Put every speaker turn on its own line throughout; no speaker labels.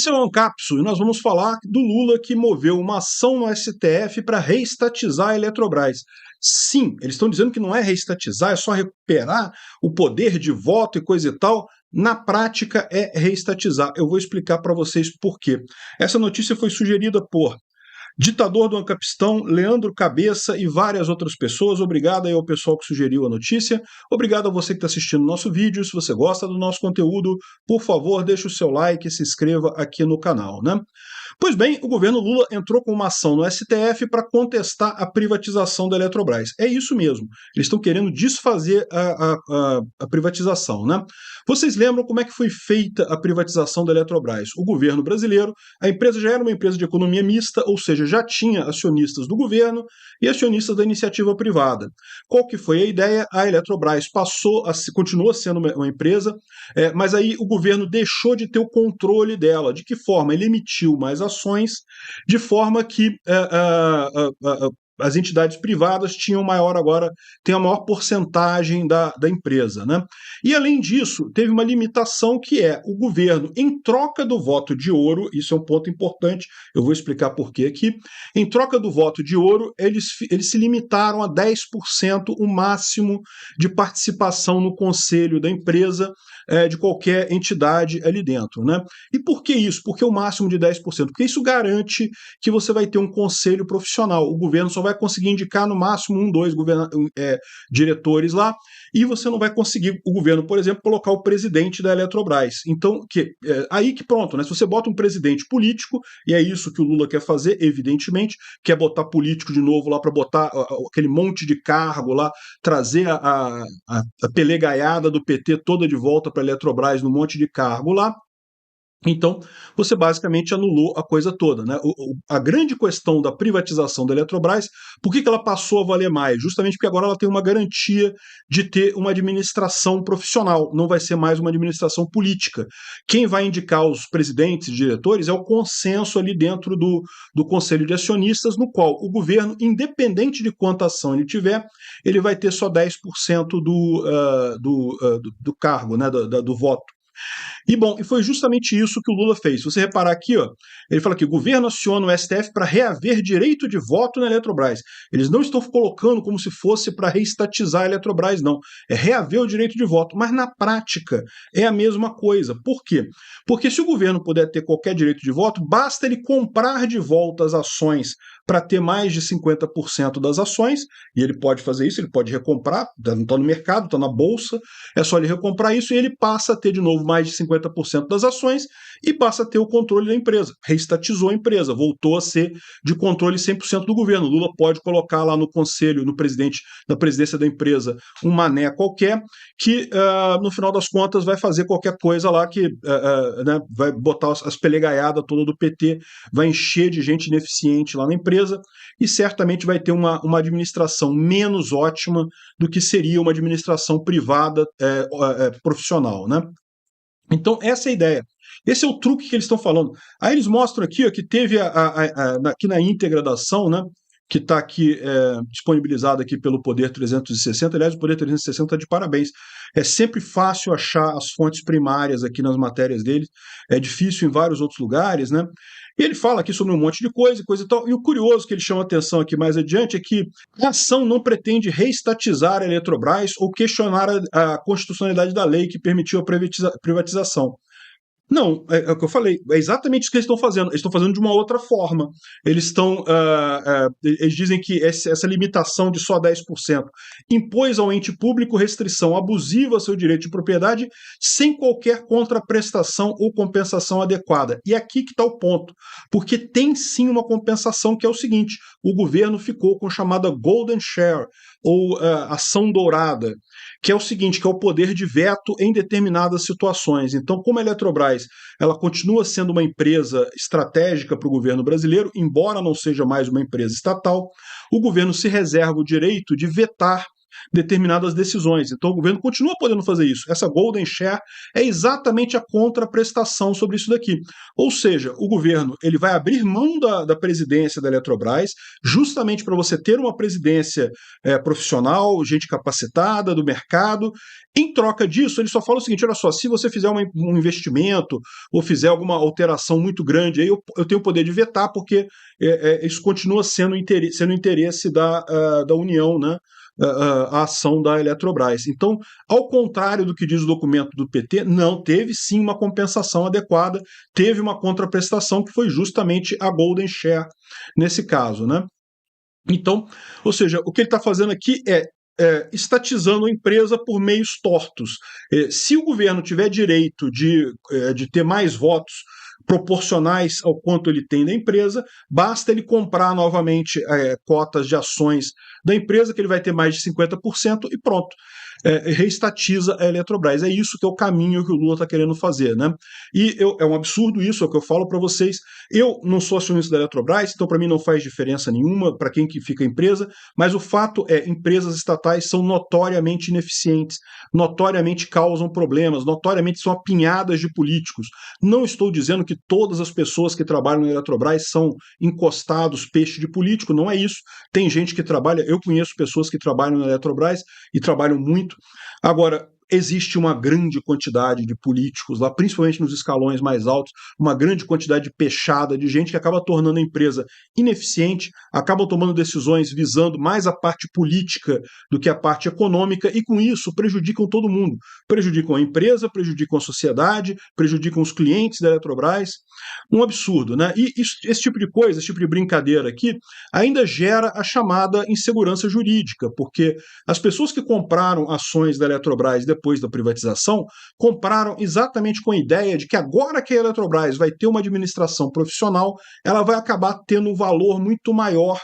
Esse é o Ancapsu e nós vamos falar do Lula que moveu uma ação no STF para reestatizar a Eletrobras. Sim, eles estão dizendo que não é reestatizar, é só recuperar o poder de voto e coisa e tal. Na prática é reestatizar. Eu vou explicar para vocês por quê. Essa notícia foi sugerida por ditador do Ancapistão, Leandro Cabeça e várias outras pessoas. Obrigado aí ao pessoal que sugeriu a notícia. Obrigado a você que está assistindo o nosso vídeo. Se você gosta do nosso conteúdo, por favor, deixe o seu like e se inscreva aqui no canal, né? Pois bem, o governo Lula entrou com uma ação no STF para contestar a privatização da Eletrobras. É isso mesmo. Eles estão querendo desfazer a privatização, né? Vocês lembram como é que foi feita a privatização da Eletrobras? O governo brasileiro, a empresa já era uma empresa de economia mista, ou seja, já tinha acionistas do governo e acionistas da iniciativa privada. Qual que foi a ideia? A Eletrobras continuou sendo uma empresa, mas aí o governo deixou de ter o controle dela. De que forma? Ele emitiu mais ações, de forma que as entidades privadas têm a maior porcentagem da empresa, né? E além disso, teve uma limitação que é o governo, em troca do voto de ouro, isso é um ponto importante, eu vou explicar por quê aqui, em troca do voto de ouro, eles se limitaram a 10% o máximo de participação no conselho da empresa, de qualquer entidade ali dentro, né? E por que isso? Por que o máximo de 10%? Porque isso garante que você vai ter um conselho profissional. O governo só vai conseguir indicar no máximo 2 diretores lá, e você não vai conseguir, o governo, por exemplo, colocar o presidente da Eletrobras. Então, aí que pronto, né? Se você bota um presidente político, e é isso que o Lula quer fazer, evidentemente, quer botar político de novo lá para botar aquele monte de cargo lá, trazer a pelegaiada do PT toda de volta para a Eletrobras no monte de cargo lá. Então, você basicamente anulou a coisa toda, né? A grande questão da privatização da Eletrobras, por que ela passou a valer mais? Justamente porque agora ela tem uma garantia de ter uma administração profissional, não vai ser mais uma administração política. Quem vai indicar os presidentes e diretores é o consenso ali dentro do Conselho de Acionistas, no qual o governo, independente de quanta ação ele tiver, ele vai ter só 10% do cargo, né? Do voto. E bom, e foi justamente isso que o Lula fez. Se você reparar aqui, ó, ele fala que o governo aciona o STF para reaver direito de voto na Eletrobras. Eles não estão colocando como se fosse para reestatizar a Eletrobras, não. É reaver o direito de voto. Mas na prática é a mesma coisa. Por quê? Porque se o governo puder ter qualquer direito de voto, basta ele comprar de volta as ações para ter mais de 50% das ações, e ele pode fazer isso, ele pode recomprar, está no mercado, está na bolsa, é só ele recomprar isso e ele passa a ter de novo mais de 50% das ações e passa a ter o controle da empresa. Reestatizou a empresa, voltou a ser de controle 100% do governo. Lula pode colocar lá no conselho, na presidência da empresa, um mané qualquer que, no final das contas, vai fazer qualquer coisa lá que né, vai botar as pelegaiadas toda do PT, vai encher de gente ineficiente lá na empresa e certamente vai ter uma administração menos ótima do que seria uma administração privada profissional, né? Então, essa é a ideia. Esse é o truque que eles estão falando. Aí eles mostram aqui, ó, que teve aqui na íntegra da ação, né, que está aqui disponibilizado aqui pelo Poder 360. Aliás, o Poder 360 está de parabéns. É sempre fácil achar as fontes primárias aqui nas matérias deles. É difícil em vários outros lugares, né? E ele fala aqui sobre um monte de coisa e tal. E o curioso que ele chama atenção aqui mais adiante é que a ação não pretende reestatizar a Eletrobras ou questionar a constitucionalidade da lei que permitiu a privatização. Não, é o que eu falei, é exatamente isso que eles estão fazendo. Eles estão fazendo de uma outra forma. Eles dizem que essa limitação de só 10% impôs ao ente público restrição abusiva ao seu direito de propriedade sem qualquer contraprestação ou compensação adequada. E aqui que está o ponto, porque tem sim uma compensação que é o seguinte: o governo ficou com a chamada Golden Share, ou ação dourada, que é o seguinte, que é o poder de veto em determinadas situações. Então, como a Eletrobras ela continua sendo uma empresa estratégica para o governo brasileiro, embora não seja mais uma empresa estatal, o governo se reserva o direito de vetar determinadas decisões. Então o governo continua podendo fazer isso. Essa golden share é exatamente a contraprestação sobre isso daqui. Ou seja, o governo ele vai abrir mão da presidência da Eletrobras, justamente para você ter uma presidência profissional, gente capacitada do mercado. Em troca disso, ele só fala o seguinte: olha só, se você fizer um investimento ou fizer alguma alteração muito grande, aí eu tenho o poder de vetar, porque isso continua sendo interesse da União, né? A ação da Eletrobras. Então, ao contrário do que diz o documento do PT, não, teve sim uma compensação adequada, teve uma contraprestação que foi justamente a golden share nesse caso, né? Então, ou seja, o que ele está fazendo aqui é estatizando a empresa por meios tortos. Se o governo tiver direito de ter mais votos proporcionais ao quanto ele tem da empresa, basta ele comprar novamente cotas de ações da empresa, que ele vai ter mais de 50% e pronto. Reestatiza a Eletrobras. É isso que é o caminho que o Lula está querendo fazer, né? E é um absurdo isso, é o que eu falo para vocês. Eu não sou acionista da Eletrobras, então para mim não faz diferença nenhuma para quem que fica a empresa, mas o fato é, empresas estatais são notoriamente ineficientes, notoriamente causam problemas, notoriamente são apinhadas de políticos. Não estou dizendo que todas as pessoas que trabalham na Eletrobras são encostados, peixe de político, não é isso. Tem gente que trabalha, eu conheço pessoas que trabalham na Eletrobras e trabalham muito. Agora, existe uma grande quantidade de políticos lá, principalmente nos escalões mais altos, uma grande quantidade de pechada, de gente que acaba tornando a empresa ineficiente, acaba tomando decisões visando mais a parte política do que a parte econômica, e com isso prejudicam todo mundo. Prejudicam a empresa, prejudicam a sociedade, prejudicam os clientes da Eletrobras. Um absurdo, né? E esse tipo de coisa, esse tipo de brincadeira aqui, ainda gera a chamada insegurança jurídica, porque as pessoas que compraram ações da Eletrobras depois da privatização, compraram exatamente com a ideia de que agora que a Eletrobras vai ter uma administração profissional, ela vai acabar tendo um valor muito maior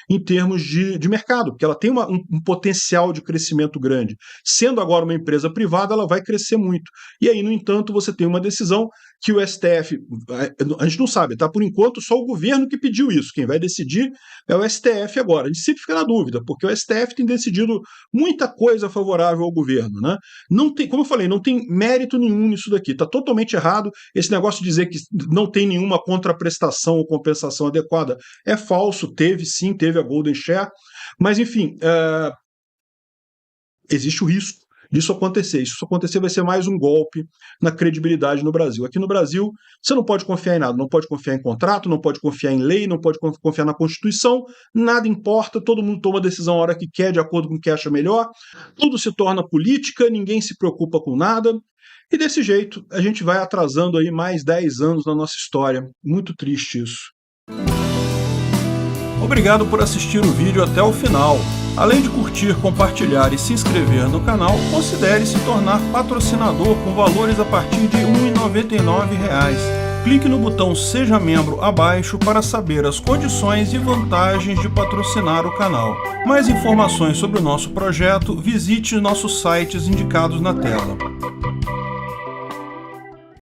em termos de mercado, porque ela tem um potencial de crescimento grande. Sendo agora uma empresa privada, ela vai crescer muito. E aí, no entanto, você tem uma decisão que o STF, a gente não sabe, tá? Por enquanto, só o governo que pediu isso. Quem vai decidir é o STF agora. A gente sempre fica na dúvida, porque o STF tem decidido muita coisa favorável ao governo, né? Não tem, como eu falei, não tem mérito nenhum nisso daqui. Está totalmente errado. Esse negócio de dizer que não tem nenhuma contraprestação ou compensação adequada é falso. Teve sim, teve a golden share. Mas, enfim, existe o risco disso acontecer. Se isso acontecer, vai ser mais um golpe na credibilidade no Brasil. Aqui no Brasil, você não pode confiar em nada. Não pode confiar em contrato, não pode confiar em lei, não pode confiar na Constituição. Nada importa, todo mundo toma decisão a hora que quer, de acordo com o que acha melhor. Tudo se torna política, ninguém se preocupa com nada. E desse jeito, a gente vai atrasando aí mais 10 anos na nossa história. Muito triste isso.
Obrigado por assistir o vídeo até o final. Além de curtir, compartilhar e se inscrever no canal, considere se tornar patrocinador com valores a partir de R$ 1,99. Clique no botão Seja Membro abaixo para saber as condições e vantagens de patrocinar o canal. Mais informações sobre o nosso projeto, visite nossos sites indicados na tela.